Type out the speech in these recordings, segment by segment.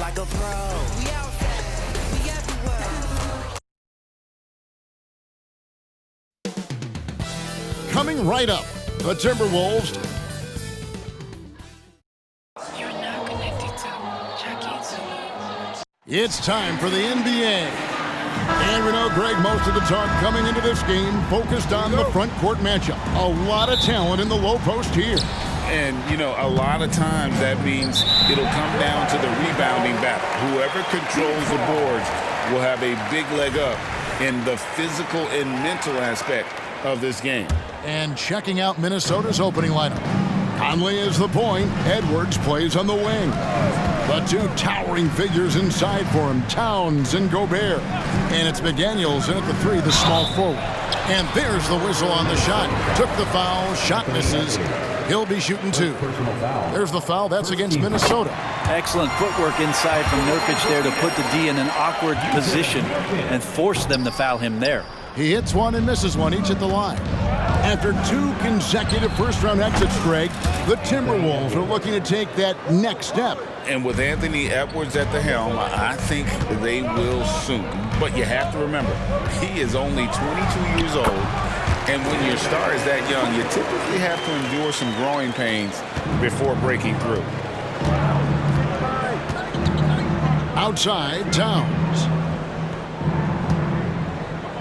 like a pro. We outside, we everywhere. Coming right up, the Timberwolves. You're now connected to Jackie. It's time for the NBA. And we know, Greg, most of the talk coming into this game focused on the front court matchup. A lot of talent in the low post here. And, you know, a lot of times that means it'll come down to the rebounding battle. Whoever controls the boards will have a big leg up in the physical and mental aspect of this game. And checking out Minnesota's opening lineup. Conley is the point. Edwards plays on the wing. The two towering figures inside for him, Towns and Gobert. And it's McDaniels in at the three, the small forward. And there's the whistle on the shot. Took the foul, shot misses. He'll be shooting two. There's the foul. That's against Minnesota. Excellent footwork inside from Nurkic there to put the D in an awkward position and force them to foul him there. He hits one and misses one, each at the line. After two consecutive first-round exits, Greg, the Timberwolves are looking to take that next step. And with Anthony Edwards at the helm, I think they will soon. But you have to remember, he is only 22 years old. And when your star is that young, you typically have to endure some growing pains before breaking through. Outside, Towns.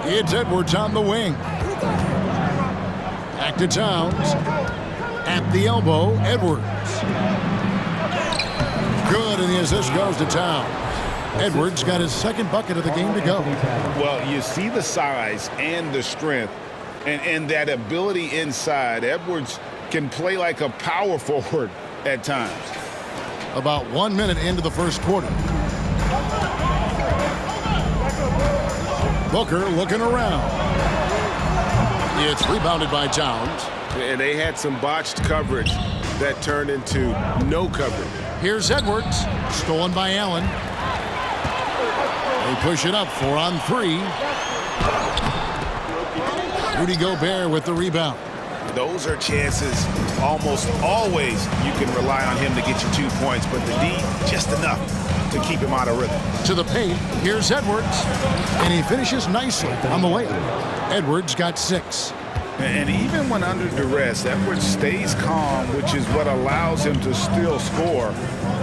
It's Edwards on the wing. Back to Towns. At the elbow, Edwards. Good, and the assist goes to Towns. Edwards got his second bucket of the game to go. Well, you see the size and the strength and that ability inside. Edwards can play like a power forward at times. About 1 minute into the first quarter. Booker looking around. It's rebounded by Towns. And they had some botched coverage that turned into no coverage. Here's Edwards, stolen by Allen. They push it up, 4 on 3. Rudy Gobert with the rebound. Those are chances almost always you can rely on him to get you 2 points, but the D, just enough to keep him out of rhythm. To the paint, here's Edwards, and he finishes nicely on the layup. Edwards got 6. And even when under duress, Edwards stays calm, which is what allows him to still score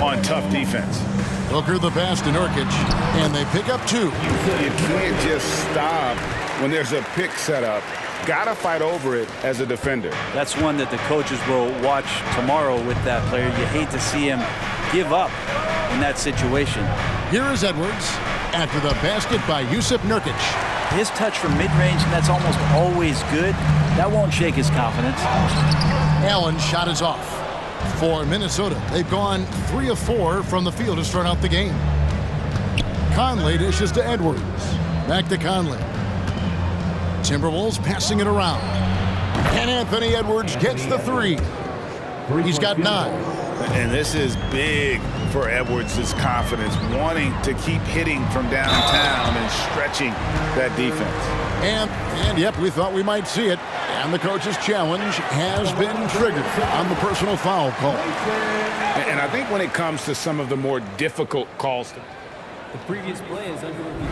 on tough defense. Booker the pass to Nurkic, and they pick up 2. You can't just stop when there's a pick set up. Gotta fight over it as a defender. That's one that the coaches will watch tomorrow with that player. You hate to see him give up in that situation. Here is Edwards after the basket by Jusuf Nurkic. His touch from mid-range, and that's almost always good. That won't shake his confidence. Allen's shot is off. For Minnesota, they've gone 3 of 4 from the field to start out the game. Conley dishes to Edwards. Back to Conley. Timberwolves passing it around. And Anthony Edwards gets the 3. He's got 9. And this is big for Edwards' confidence, wanting to keep hitting from downtown and stretching that defense. And yep, we thought we might see it. And the coach's challenge has been triggered on the personal foul call. And I think when it comes to some of the more difficult calls, the previous play is under review.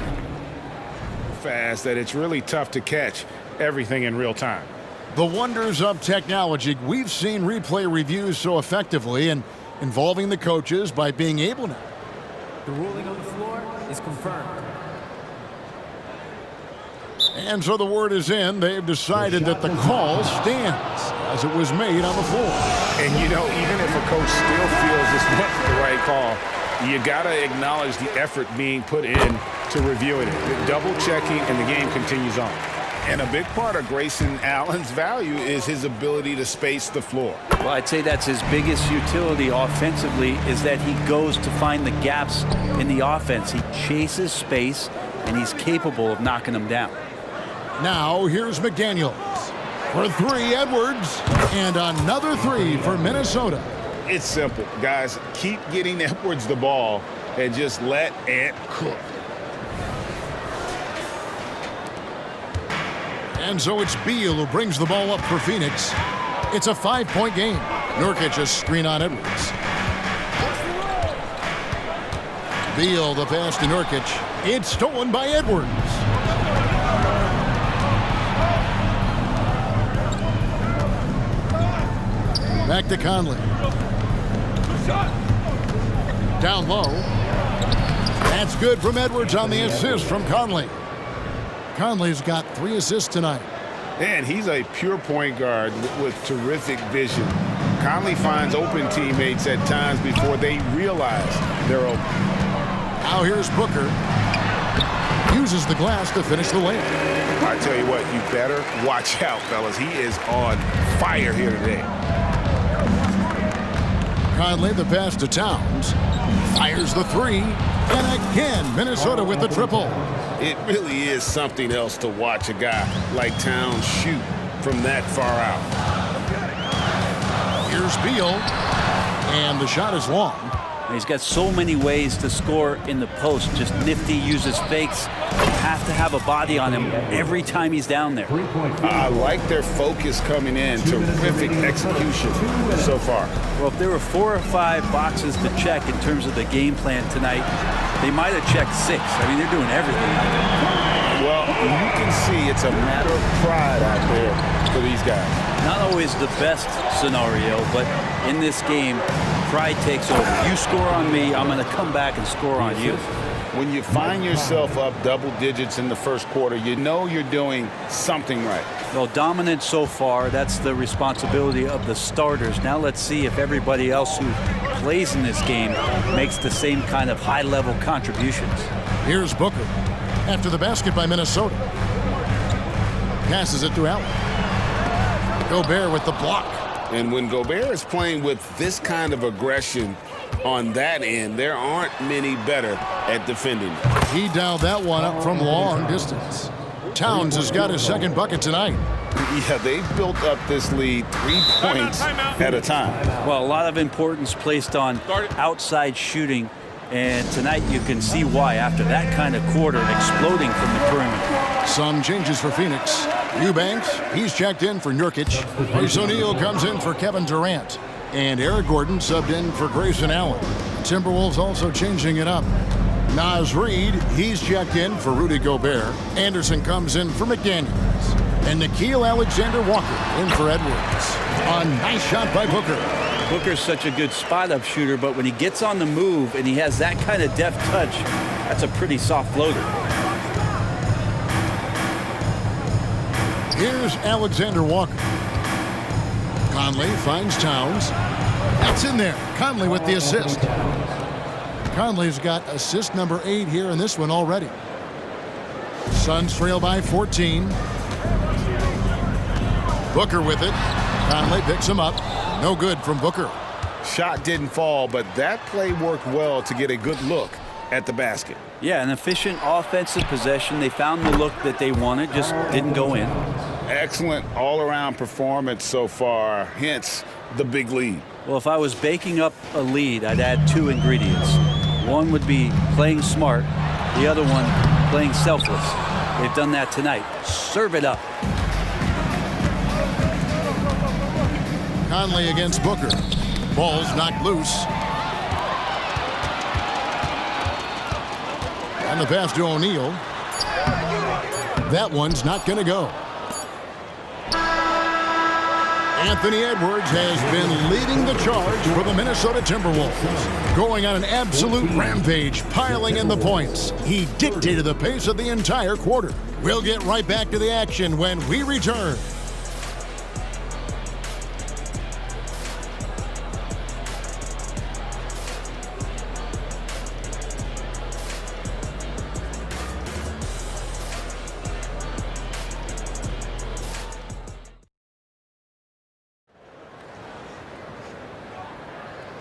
Fast that it's really tough to catch everything in real time. The wonders of technology. We've seen replay reviews so effectively and involving the coaches by being able to. The ruling on the floor is confirmed. And so the word is in. They've decided that the call stands as it was made on the floor. And you know, even if a coach still feels this wasn't the right call, you got to acknowledge the effort being put in to reviewing it, double checking, and the game continues on. And a big part of Grayson Allen's value is his ability to space the floor. Well, I'd say that's his biggest utility offensively, is that he goes to find the gaps in the offense. He chases space, and he's capable of knocking them down. Now here's McDaniels for 3, Edwards, and another 3 for Minnesota. It's simple, guys. Keep getting Edwards the ball and just let Ant cook. And so it's Beal who brings the ball up for Phoenix. It's a 5-point game. Nurkic a screen on Edwards. Beal, the pass to Nurkic. It's stolen by Edwards. Back to Conley. Down low. That's good from Edwards on the assist from Conley. Conley's got 3 assists tonight. And he's a pure point guard with terrific vision. Conley finds open teammates at times before they realize they're open. Now here's Booker. Uses the glass to finish the layup. I tell you what, you better watch out, fellas. He is on fire here today. Conley, the pass to Towns. Fires the 3. And again, Minnesota with the triple. It really is something else to watch a guy like Towns shoot from that far out. Here's Beal. And the shot is long. He's got so many ways to score in the post. Just nifty, uses fakes. You have to have a body on him every time he's down there. I like their focus coming in. Terrific execution so far. Well, if there were 4 or 5 boxes to check in terms of the game plan tonight, they might have checked 6. I mean, they're doing everything. Well, you can see it's a matter of pride out there for these guys. Not always the best scenario, but in this game, pride takes over. You score on me, I'm going to come back and score on you. When you find yourself up double digits in the first quarter, you know you're doing something right. Well, dominant so far, that's the responsibility of the starters. Now let's see if everybody else who plays in this game makes the same kind of high-level contributions. Here's Booker. After the basket by Minnesota. Passes it to Allen. Gobert with the block. And when Gobert is playing with this kind of aggression on that end, there aren't many better at defending. He dialed that one up from long distance. Towns has got his second bucket tonight. Yeah, they've built up this lead 3 points at a time. Well, a lot of importance placed on outside shooting, and tonight you can see why after that kind of quarter exploding from the perimeter. Some changes for Phoenix. Eubanks, he's checked in for Nurkic. Royce O'Neal comes in for Kevin Durant. And Eric Gordon subbed in for Grayson Allen. Timberwolves also changing it up. Naz Reid, he's checked in for Rudy Gobert. Anderson comes in for McDaniels. And Nickeil Alexander-Walker in for Edwards. A nice shot by Booker. Booker's such a good spot-up shooter, but when he gets on the move and he has that kind of deft touch, that's a pretty soft floater. Here's Alexander-Walker. Conley finds Towns. That's in there. Conley with the assist. Conley's got assist number 8 here in this one already. Suns trail by 14. Booker with it. Conley picks him up. No good from Booker. Shot didn't fall, but that play worked well to get a good look at the basket. Yeah, an efficient offensive possession. They found the look that they wanted, just didn't go in. Excellent all-around performance so far, hence the big lead. Well, if I was baking up a lead, I'd add 2 ingredients. One would be playing smart. The other one, playing selfless. They've done that tonight. Serve it up. Conley against Booker. Ball's knocked loose. And the pass to O'Neal. That one's not going to go. Anthony Edwards has been leading the charge for the Minnesota Timberwolves. Going on an absolute rampage, piling in the points. He dictated the pace of the entire quarter. We'll get right back to the action when we return.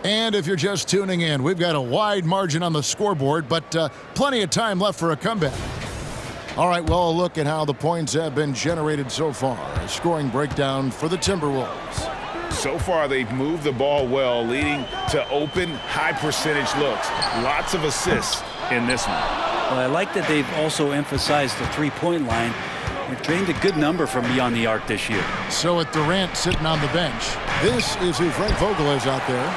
And if you're just tuning in, we've got a wide margin on the scoreboard, but plenty of time left for a comeback. All right, well, a look at how the points have been generated so far. A scoring breakdown for the Timberwolves. So far, they've moved the ball well, leading to open, high-percentage looks. Lots of assists in this one. Well, I like that they've also emphasized the three-point line. They've trained a good number from beyond the arc this year. So with Durant sitting on the bench, this is who Frank Vogel is out there.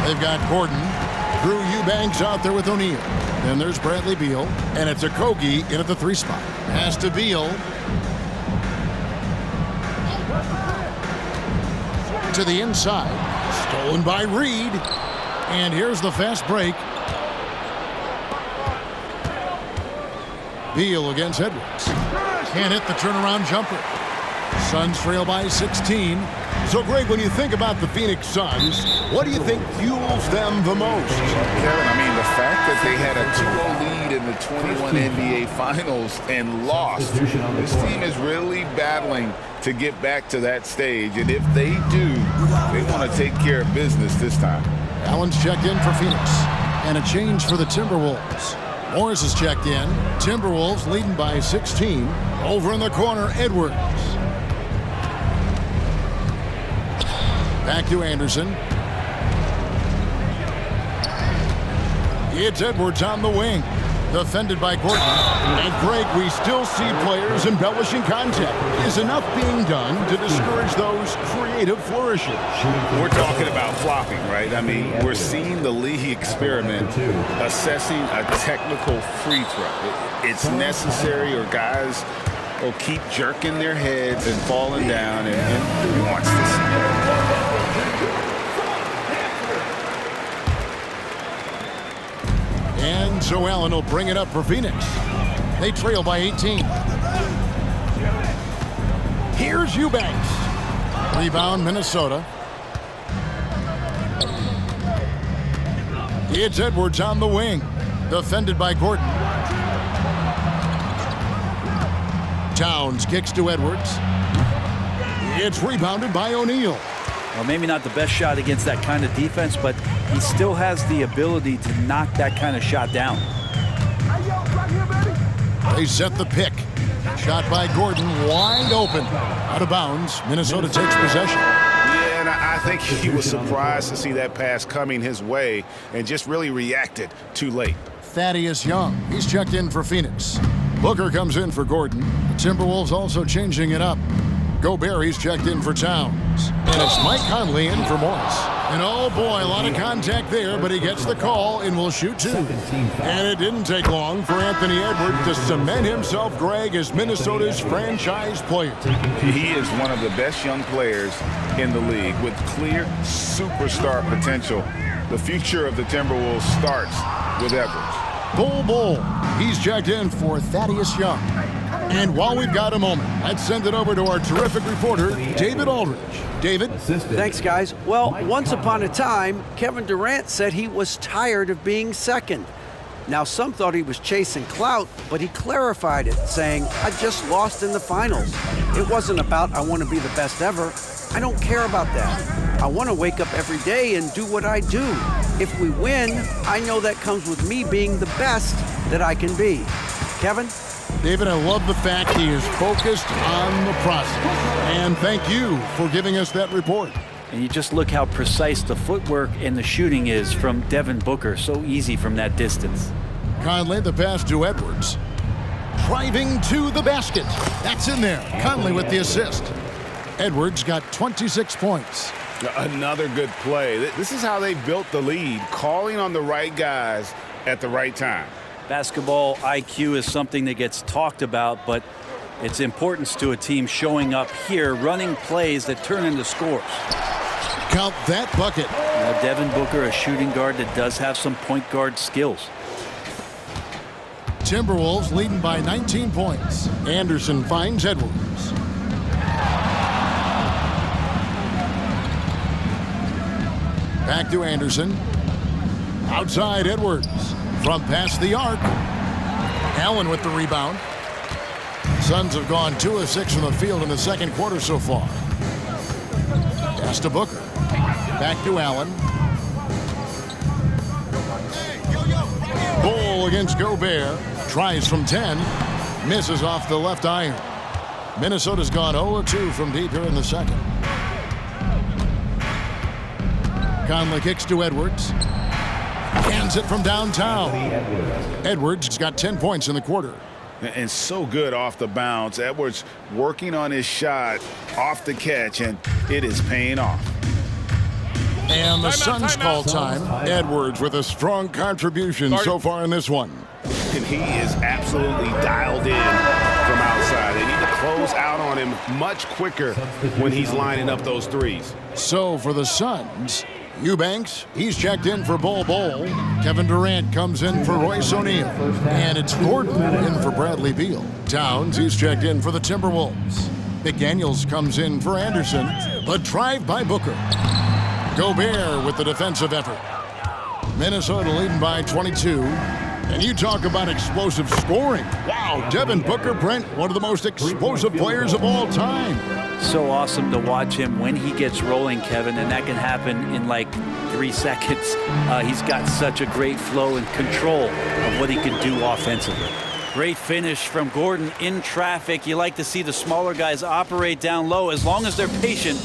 They've got Gordon, Drew Eubanks out there with O'Neal. Then there's Bradley Beal, and it's Okogie in at the 3 spot. Pass to Beal. To the inside. Stolen by Reed. And here's the fast break. Beal against Edwards. Can't hit the turnaround jumper. Suns trail by 16. So, Greg, when you think about the Phoenix Suns, what do you think fuels them the most? Kevin, I mean, the fact that they had a 2-0 lead in the 21 NBA Finals and lost. This team is really battling to get back to that stage. And if they do, they want to take care of business this time. Allen's checked in for Phoenix. And a change for the Timberwolves. Morris is checked in. Timberwolves leading by 16. Over in the corner, Edwards. Back to Anderson. It's Edwards on the wing. Defended by Gordon. And Greg, we still see players embellishing contact. Is enough being done to discourage those creative flourishes? We're talking about flopping, right? I mean, we're seeing the league experiment assessing a technical free throw. It's necessary, or guys will keep jerking their heads and falling down, and who wants to see it? And so Allen will bring it up for Phoenix. They trail by 18. Here's Eubanks. Rebound, Minnesota. It's Edwards on the wing. Defended by Gordon. Towns kicks to Edwards. It's rebounded by O'Neal. Well, maybe not the best shot against that kind of defense, but he still has the ability to knock that kind of shot down. They set the pick. Shot by Gordon, wide open. Out of bounds. Minnesota takes possession. Yeah, and I think he was surprised to see that pass coming his way and just really reacted too late. Thaddeus Young, he's checked in for Phoenix. Booker comes in for Gordon. The Timberwolves also changing it up. Gobert, he's checked in for Towns. And it's Mike Conley in for Morris. And oh boy, a lot of contact there, but he gets the call and will shoot 2. And it didn't take long for Anthony Edwards to cement himself, Greg, as Minnesota's franchise player. He is one of the best young players in the league with clear superstar potential. The future of the Timberwolves starts with Edwards. Bull. He's checked in for Thaddeus Young. And while we've got a moment, let's send it over to our terrific reporter, David Aldridge. David? Thanks, guys. Well, once upon a time, Kevin Durant said he was tired of being second. Now, some thought he was chasing clout, but he clarified it, saying, I just lost in the finals. It wasn't about I want to be the best ever. I don't care about that. I want to wake up every day and do what I do. If we win, I know that comes with me being the best that I can be. Kevin? David, I love the fact he is focused on the process. And thank you for giving us that report. And you just look how precise the footwork and the shooting is from Devin Booker. So easy from that distance. Conley, the pass to Edwards. Driving to the basket. That's in there. Conley with the assist. Edwards got 26 points. Another good play. This is how they built the lead, calling on the right guys at the right time. Basketball IQ is something that gets talked about, but its importance to a team showing up here, running plays that turn into scores. Count that bucket. Now, Devin Booker, a shooting guard that does have some point guard skills. Timberwolves leading by 19 points. Anderson finds Edwards. Back to Anderson. Outside Edwards. From past the arc. Allen with the rebound. Suns have gone 2 of 6 from the field in the second quarter so far. Pass to Booker. Back to Allen. Bull against Gobert. Tries from 10. Misses off the left iron. Minnesota's gone 0-2 from deep here in the second. Conley kicks to Edwards. Cans it from downtown. Edwards got 10 points in the quarter. And so good off the bounce. Edwards working on his shot off the catch, and it is paying off. And the Suns call time. Edwards with a strong contribution so far in this one. And he is absolutely dialed in from outside. They need to close out on him much quicker when he's lining up those threes. So for the Suns, Eubanks, he's checked in for Bol Bol. Kevin Durant comes in for Royce O'Neal. And it's Gordon in for Bradley Beal. Towns, he's checked in for the Timberwolves. McDaniels comes in for Anderson. The drive by Booker. Gobert with the defensive effort. Minnesota leading by 22. And you talk about explosive scoring. Wow, Devin Booker, Brent, one of the most explosive players of all time. So awesome to watch him when he gets rolling, Kevin, and that can happen in like 3 seconds. He's got such a great flow and control of what he can do offensively. Great finish from Gordon in traffic. You like to see the smaller guys operate down low as long as they're patient.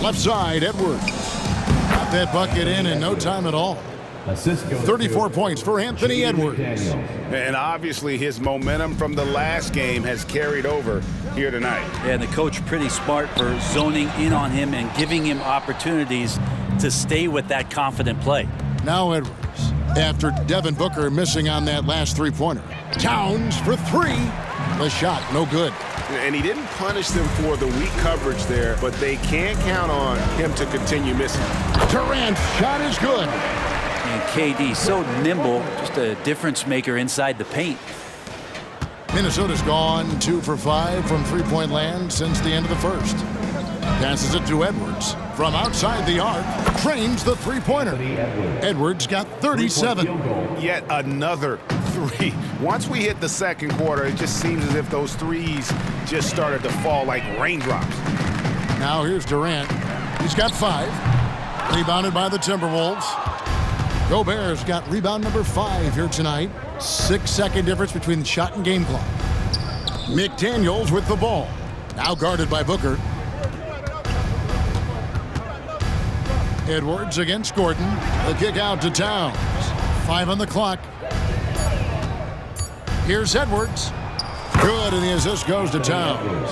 Left side, Edwards. Got that bucket in no time at all. 34 points for Anthony Edwards. And obviously his momentum from the last game has carried over here tonight. And the coach pretty smart for zoning in on him and giving him opportunities to stay with that confident play. Now Edwards, after Devin Booker missing on that last three-pointer. Towns for three. The shot, no good. And he didn't punish them for the weak coverage there, but they can't count on him to continue missing. Durant's shot is good. And KD so nimble, just a difference maker inside the paint. Minnesota's gone 2 for 5 from three-point land since the end of the first. Passes it to Edwards. From outside the arc, trains the three-pointer. Edwards got 37. Yet another three. Once we hit the second quarter, it just seems as if those threes just started to fall like raindrops. Now here's Durant. He's got 5. Rebounded by the Timberwolves. Gobert's got rebound number 5 here tonight. 6-second difference between the shot and game clock. McDaniels with the ball. Now guarded by Booker. Edwards against Gordon. The kick out to Towns. 5 on the clock. Here's Edwards. Good, and the assist goes to Towns.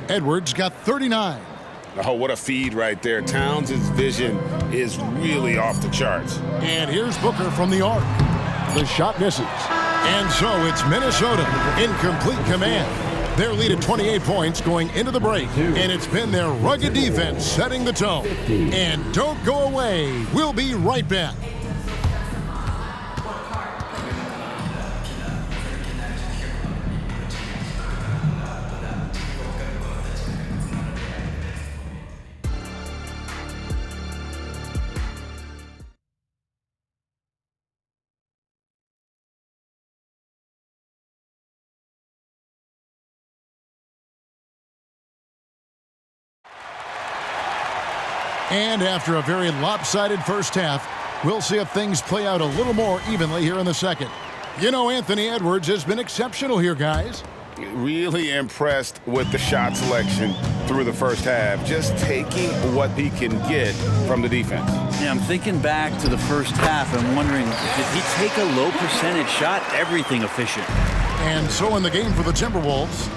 Edwards got 39. Oh, what a feed right there. Towns' vision is really off the charts. And here's Booker from the arc. The shot misses. And so it's Minnesota in complete command. Their lead at 28 points going into the break. And it's been their rugged defense setting the tone. And don't go away. We'll be right back. And after a very lopsided first half, we'll see if things play out a little more evenly here in the second. You know, Anthony Edwards has been exceptional here, guys. Really impressed with the shot selection through the first half, just taking what he can get from the defense. Yeah, I'm thinking back to the first half and wondering, did he take a low percentage shot? Everything efficient. And so in the game for the Timberwolves,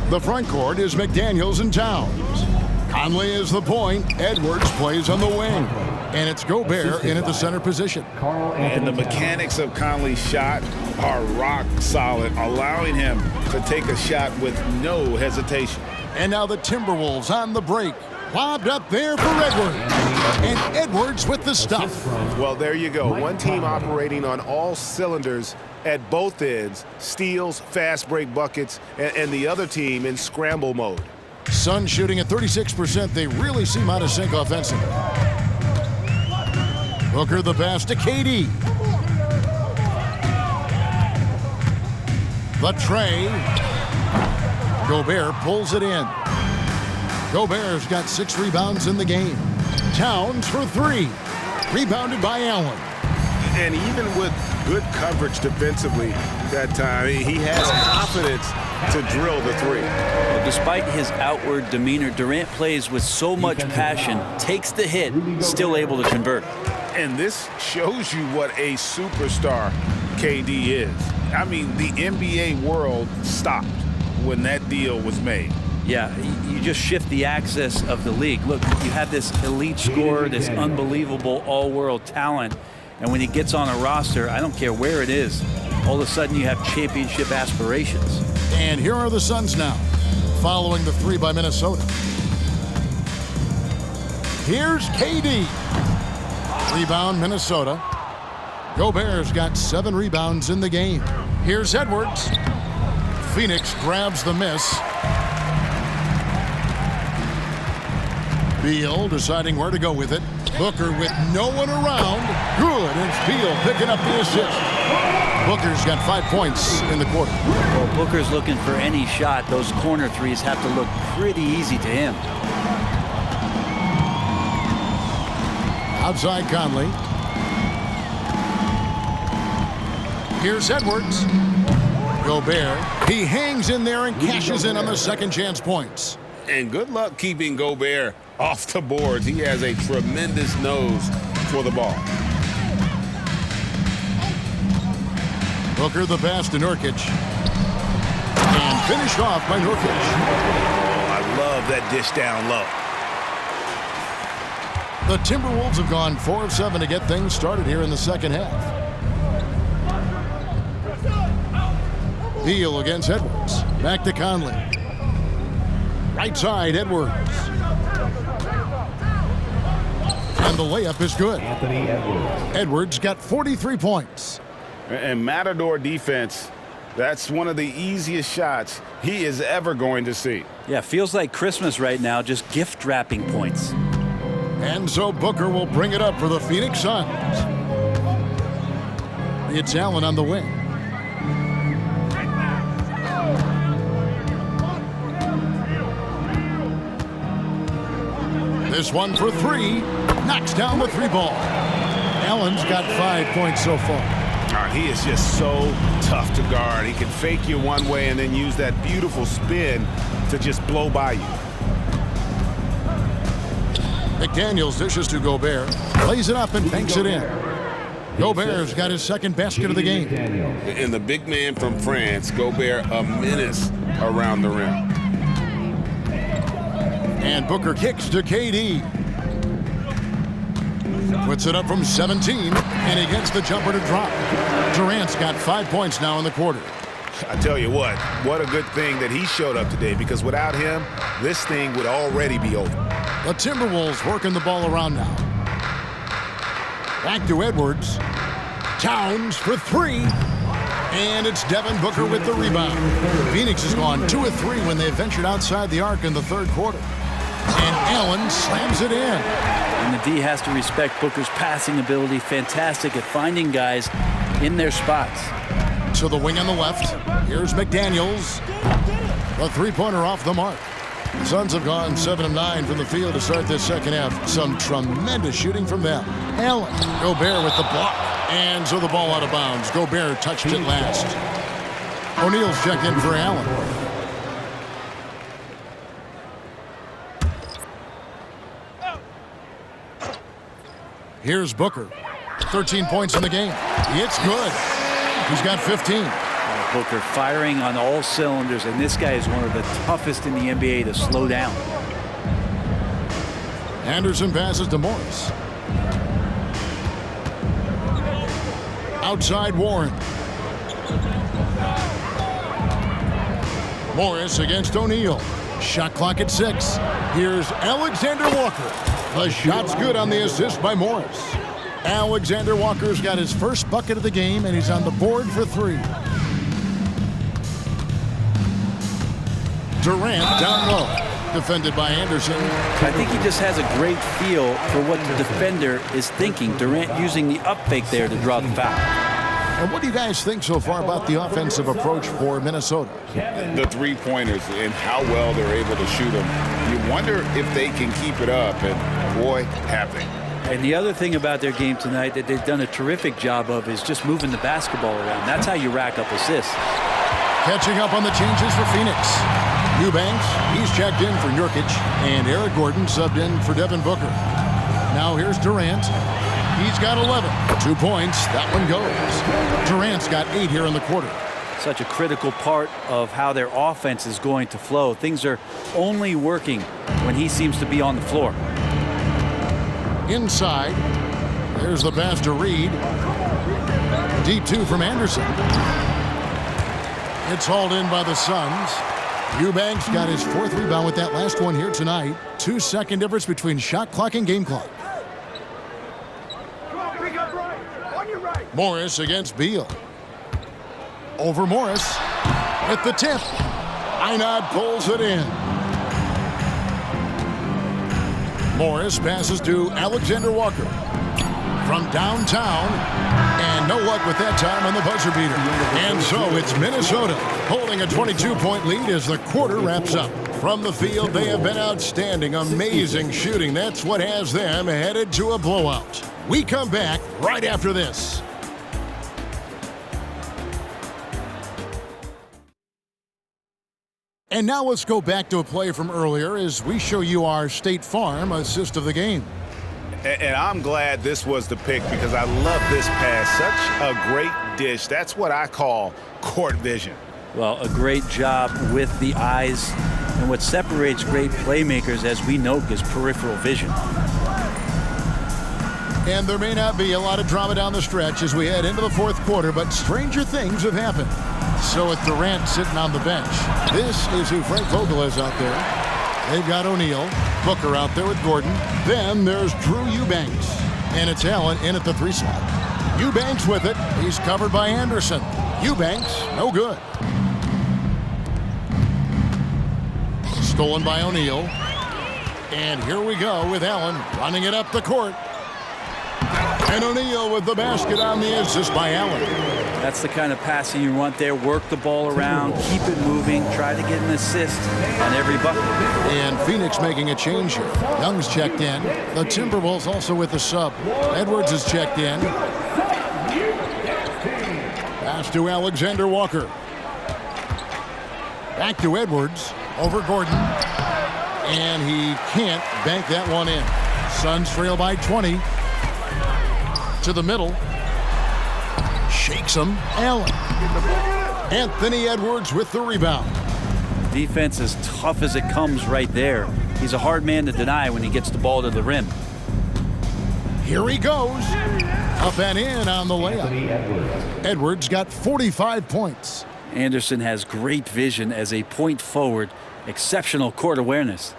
the front court is McDaniels and Towns. Conley is the point. Edwards plays on the wing. And it's Gobert in at the center position. And the mechanics of Conley's shot are rock solid, allowing him to take a shot with no hesitation. And now the Timberwolves on the break. Lobbed up there for Edwards. And Edwards with the stuff. Well, there you go. One team operating on all cylinders at both ends. Steals, fast break buckets, and the other team in scramble mode. Suns shooting at 36%. They really seem out of sync offensively. Booker the pass to KD. The tray. Gobert pulls it in. Gobert's got 6 rebounds in the game. Towns for 3. Rebounded by Allen. And even with good coverage defensively that time, he has confidence to drill the 3. Well, despite his outward demeanor, Durant plays with so much passion, takes the hit, still able to convert. And this shows you what a superstar KD is. I mean, the NBA world stopped when that deal was made. Yeah, you just shift the axis of the league. Look, you have this elite scorer, this unbelievable all-world talent, and when he gets on a roster, I don't care where it is, all of a sudden you have championship aspirations. And here are the Suns now, following the three by Minnesota. Here's KD. Rebound, Minnesota. Gobert's got 7 rebounds in the game. Here's Edwards. Phoenix grabs the miss. Beal deciding where to go with it. Booker with no one around. Good, and it's Beal picking up the assist. Booker's got 5 points in the quarter. Well, Booker's looking for any shot. Those corner threes have to look pretty easy to him. Outside Conley. Here's Edwards. Gobert. He hangs in there and cashes in on the second chance points. And good luck keeping Gobert off the boards. He has a tremendous nose for the ball. Booker the pass to Nurkic. And finished off by Nurkic. Oh, I love that dish down low. The Timberwolves have gone 4 of 7 to get things started here in the second half. Beal against Edwards. Back to Conley. Right side, Edwards. And the layup is good. Anthony Edwards. Edwards got 43 points. And Matador defense, that's one of the easiest shots he is ever going to see. Yeah, feels like Christmas right now, just gift wrapping points. And so Booker will bring it up for the Phoenix Suns. It's Allen on the wing. This one for 3. Knocks down the 3 ball. Allen's got 5 points so far. He is just so tough to guard. He can fake you one way and then use that beautiful spin to just blow by you. McDaniels dishes to Gobert. Lays it up and banks it in. Gobert's got his second basket of the game. And the big man from France, Gobert, a menace around the rim. And Booker kicks to KD. Puts it up from 17, and he gets the jumper to drop. Durant's got 5 points now in the quarter. I tell you what a good thing that he showed up today, because without him, this thing would already be over. The Timberwolves working the ball around now. Back to Edwards. Towns for 3. And it's Devin Booker with the rebound. Phoenix has gone 2 of 3 when they ventured outside the arc in the third quarter. And Allen slams it in. And the D has to respect Booker's passing ability. Fantastic at finding guys in their spots. To the wing on the left. Here's McDaniels. The three-pointer off the mark. The Suns have gone 7 of 9 from the field to start this second half. Some tremendous shooting from them. Allen. Gobert with the block. And so the ball out of bounds. Gobert touched it last. O'Neal's checked in for Allen. Here's Booker. 13 points in the game. It's good. He's got 15. Booker firing on all cylinders, and this guy is one of the toughest in the NBA to slow down. Anderson passes to Morris. Outside Warren. Morris against O'Neal. Shot clock at 6. Here's Alexander Walker. The shot's good on the assist by Morris. Alexander Walker's got his first bucket of the game, and he's on the board for 3. Durant down low. Defended by Anderson. I think he just has a great feel for what the defender is thinking. Durant using the up fake there to draw the foul. And what do you guys think so far about the offensive approach for Minnesota? The three-pointers and how well they're able to shoot them. You wonder if they can keep it up, and boy, have they. And the other thing about their game tonight that they've done a terrific job of is just moving the basketball around. That's how you rack up assists. Catching up on the changes for Phoenix. Eubanks, he's checked in for Nurkic, and Eric Gordon subbed in for Devin Booker. Now here's Durant. He's got 11. 2 points. That one goes. Durant's got 8 here in the quarter. such a critical part of how their offense is going to flow. Things are only working when he seems to be on the floor. Inside, there's the pass to Reed. Deep 2 from Anderson. It's hauled in by the Suns. Eubanks got his 4th rebound with that last one here tonight. 2-second difference between shot clock and game clock. Morris against Beal. Over Morris at the tip. Einad pulls it in. Morris passes to Alexander Walker from downtown, and no luck with that time on the buzzer beater. And so it's Minnesota holding a 22-point lead as the quarter wraps up. From the field, they have been outstanding, amazing shooting. That's what has them headed to a blowout. We come back right after this. And now let's go back to a play from earlier as we show you our State Farm assist of the game. And I'm glad this was the pick because I love this pass. Such a great dish. That's what I call court vision. Well, a great job with the eyes. And what separates great playmakers, as we know, is peripheral vision. And there may not be a lot of drama down the stretch as we head into the 4th quarter, but stranger things have happened. So with Durant sitting on the bench, this is who Frank Vogel is out there. They've got O'Neal, Booker out there with Gordon. Then there's Drew Eubanks. And it's Allen in at the 3 slot. Eubanks with it. He's covered by Anderson. Eubanks, no good. Stolen by O'Neal. And here we go with Allen running it up the court. And O'Neal with the basket on the assist by Allen. That's the kind of passing you want there. Work the ball around, keep it moving, try to get an assist on every bucket. And Phoenix making a change here. Young's checked in. The Timberwolves also with the sub. Edwards is checked in. Pass to Alexander Walker. Back to Edwards. Over Gordon. And he can't bank that one in. Suns trail by 20. To the middle. Shakes him. Allen. Anthony Edwards with the rebound. Defense as tough as it comes right there. He's a hard man to deny when he gets the ball to the rim. Here he goes. Up and in on the layup. Edwards got 45 points. Anderson has great vision as a point forward. Exceptional court awareness.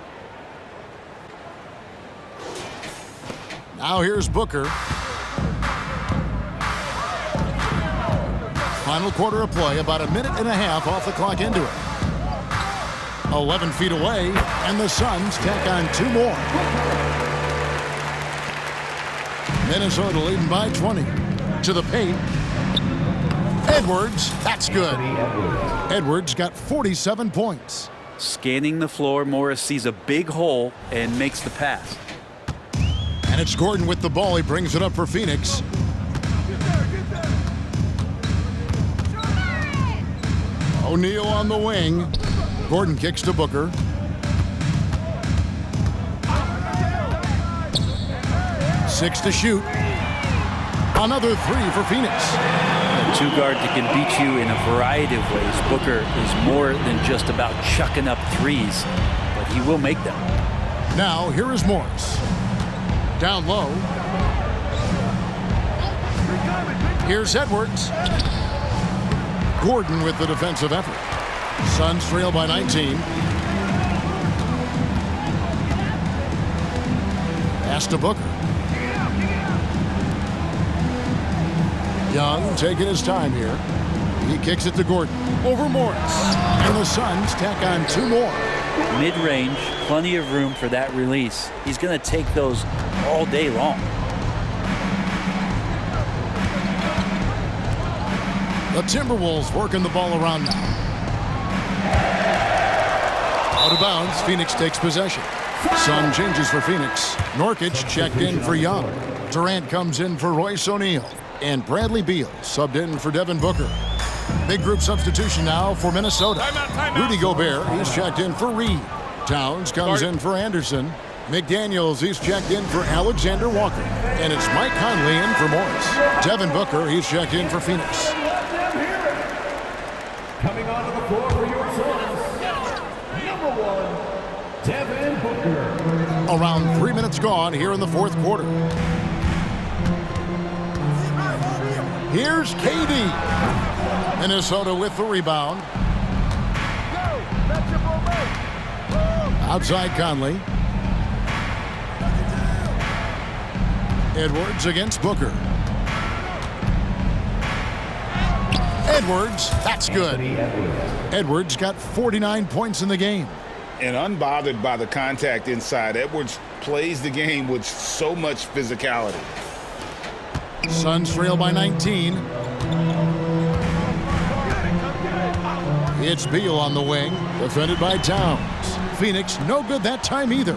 Now here's Booker. Final quarter of play, about a minute and a half off the clock into it. 11 feet away, and the Suns tack on 2 more. Minnesota leading by 20. To the paint. Edwards, that's good. Edwards got 47 points. Scanning the floor, Morris sees a big hole and makes the pass. And it's Gordon with the ball. He brings it up for Phoenix. O'Neal on the wing. Gordon kicks to Booker. Six to shoot. Another 3 for Phoenix. A 2 guard that can beat you in a variety of ways. Booker is more than just about chucking up threes, but he will make them. Now here is Morris. Down low. Here's Edwards. Gordon with the defensive effort. Suns trail by 19. Pass to Booker. Young taking his time here. He kicks it to Gordon. Over Morris. And the Suns tack on 2 more. Mid-range, plenty of room for that release. He's going to take those all day long. The Timberwolves working the ball around now. Out of bounds, Phoenix takes possession. Sun changes for Phoenix. Nurkic checked in for Young. Durant comes in for Royce O'Neal. And Bradley Beal subbed in for Devin Booker. Big group substitution now for Minnesota. Rudy Gobert, he's checked in for Reed. Towns comes in for Anderson. McDaniels, he's checked in for Alexander Walker. And it's Mike Conley in for Morris. Devin Booker, he's checked in for Phoenix. Coming onto the floor for your Suns, number 1, Devin Booker. Around 3 minutes gone here in the fourth quarter. Here's KD. Minnesota with the rebound. Outside Conley. Edwards against Booker. Edwards, that's good. Edwards got 49 points in the game. And unbothered by the contact inside, Edwards plays the game with so much physicality. Suns trail by 19. It's Beal on the wing, defended by Towns. Phoenix, no good that time either.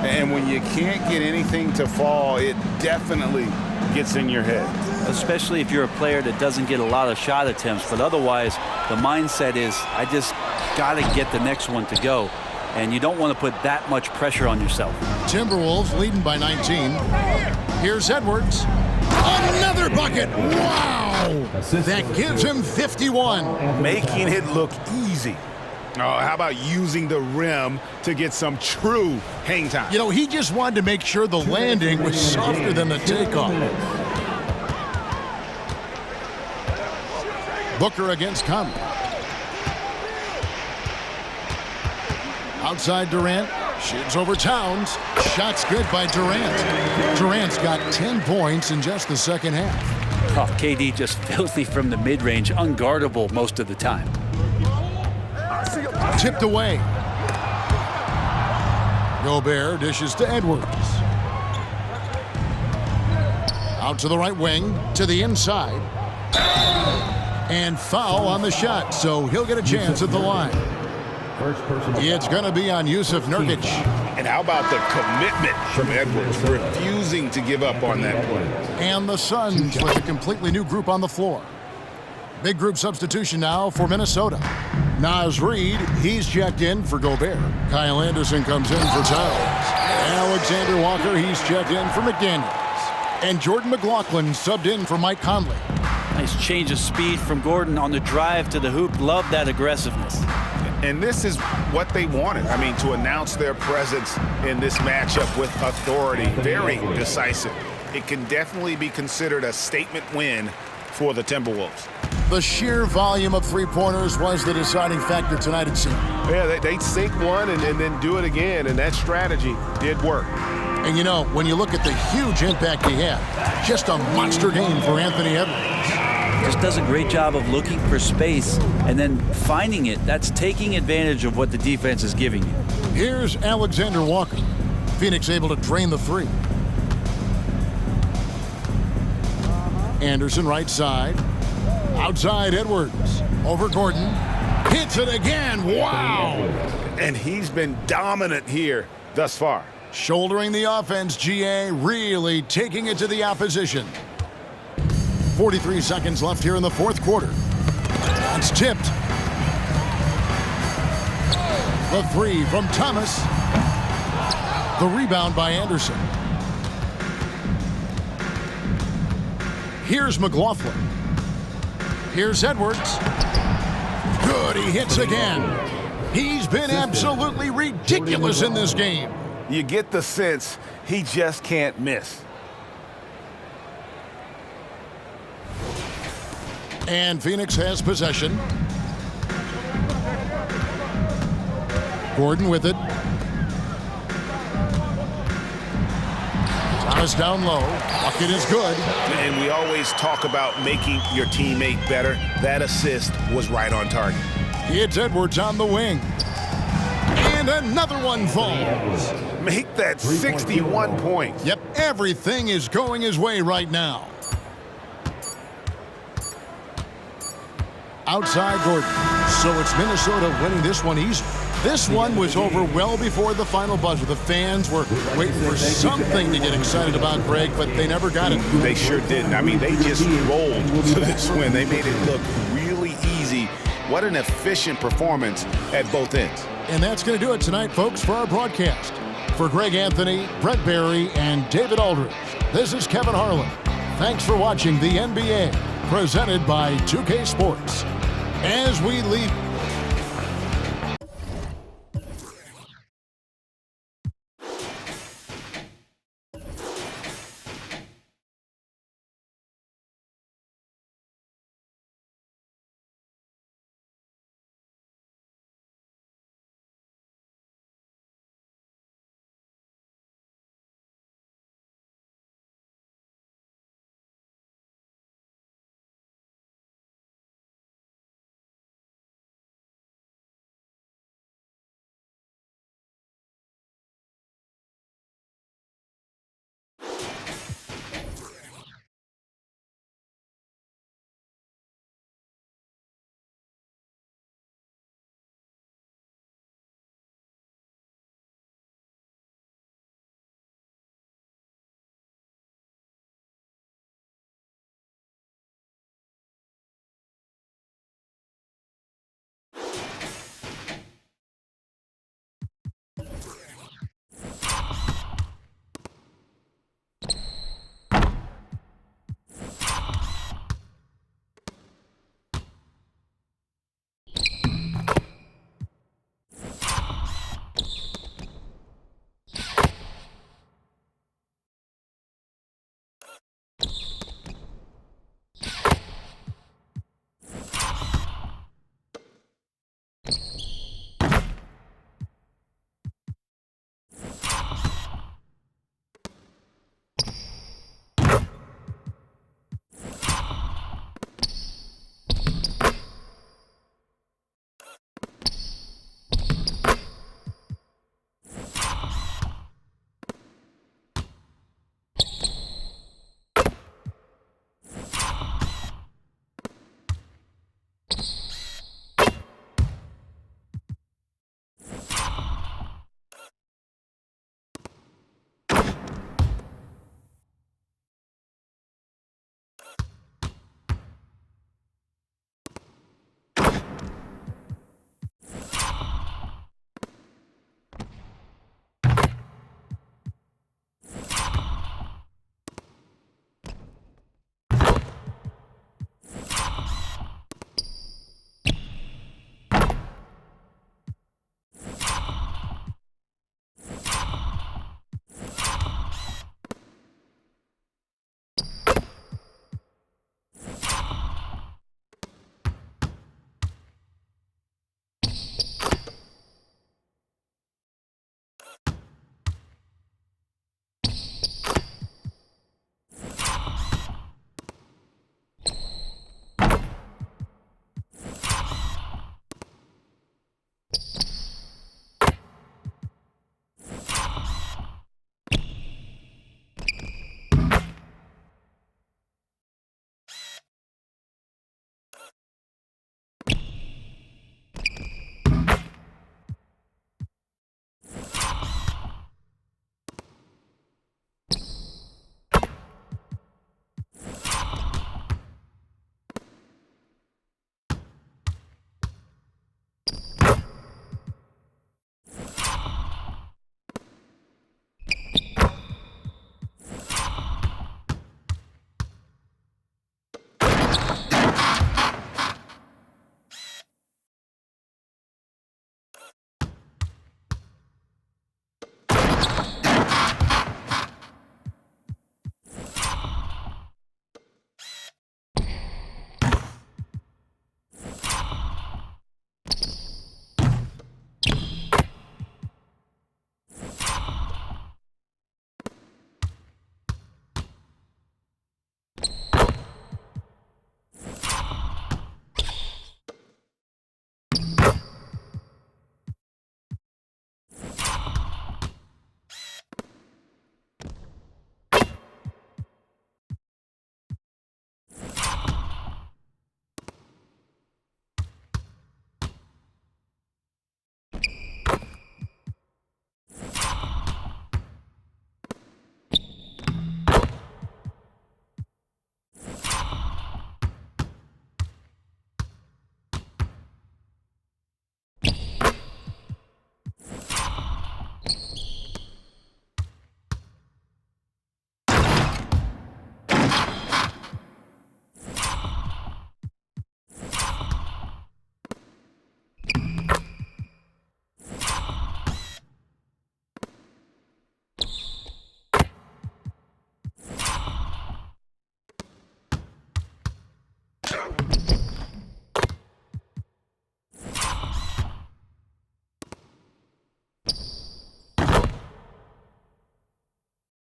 And when you can't get anything to fall, it definitely gets in your head. Especially if you're a player that doesn't get a lot of shot attempts. But otherwise, the mindset is, I just got to get the next one to go. And you don't want to put that much pressure on yourself. Timberwolves leading by 19. Here's Edwards. Another bucket. Wow. That gives him 51. Making it look easy. Oh, how about using the rim to get some true hang time? You know, he just wanted to make sure the landing was softer than the takeoff. Booker against Conley. Outside Durant. Shoots over Towns. Shot's good by Durant. Durant's got 10 points in just the second half. Oh, KD just filthy from the mid-range, unguardable most of the time. Tipped away. Gobert dishes to Edwards. Out to the right wing, to the inside. And foul on the shot, so he'll get a chance at the line. It's going to be on Yusuf Nurkic. And how about the commitment from Edwards, refusing to give up on that play. And the Suns with a completely new group on the floor. Big group substitution now for Minnesota. Naz Reid, he's checked in for Gobert. Kyle Anderson comes in for Towns. Alexander Walker, he's checked in for McDaniels. And Jordan McLaughlin subbed in for Mike Conley. Nice change of speed from Gordon on the drive to the hoop. Love that aggressiveness. And this is what they wanted. I mean, to announce their presence in this matchup with authority, very decisive. It can definitely be considered a statement win for the Timberwolves. The sheer volume of three-pointers was the deciding factor tonight, it seemed. Yeah, they'd sink one and then do it again, and that strategy did work. And you know, when you look at the huge impact he had, just a monster game for Anthony Edwards. Just does a great job of looking for space and then finding it. That's taking advantage of what the defense is giving you. Here's Alexander Walker. Phoenix able to drain the three. Anderson right side. Outside Edwards. Over Gordon. Hits it again. Wow! And he's been dominant here thus far. Shouldering the offense, GA really taking it to the opposition. 43 seconds left here in the fourth quarter. It's tipped. The three from Thomas. The rebound by Anderson. Here's McLaughlin. Here's Edwards. Good, he hits again. He's been absolutely ridiculous in this game. You get the sense he just can't miss. And Phoenix has possession. Gordon with it. Thomas down low. Bucket is good. And we always talk about making your teammate better. That assist was right on target. It's Edwards on the wing. And another one falls. Make that 61 points. Yep, everything is going his way right now. Outside Gordon. So it's Minnesota winning this one easy. This one was over well before the final buzzer. The fans were waiting for something to get excited about, Greg, but they never got it. They sure didn't. I mean, they just rolled to this win. They made it look really easy. What an efficient performance at both ends. And that's going to do it tonight, folks, for our broadcast. For Greg Anthony, Brett Barry, and David Aldridge, this is Kevin Harlan. Thanks for watching the NBA, presented by 2K Sports. As we leap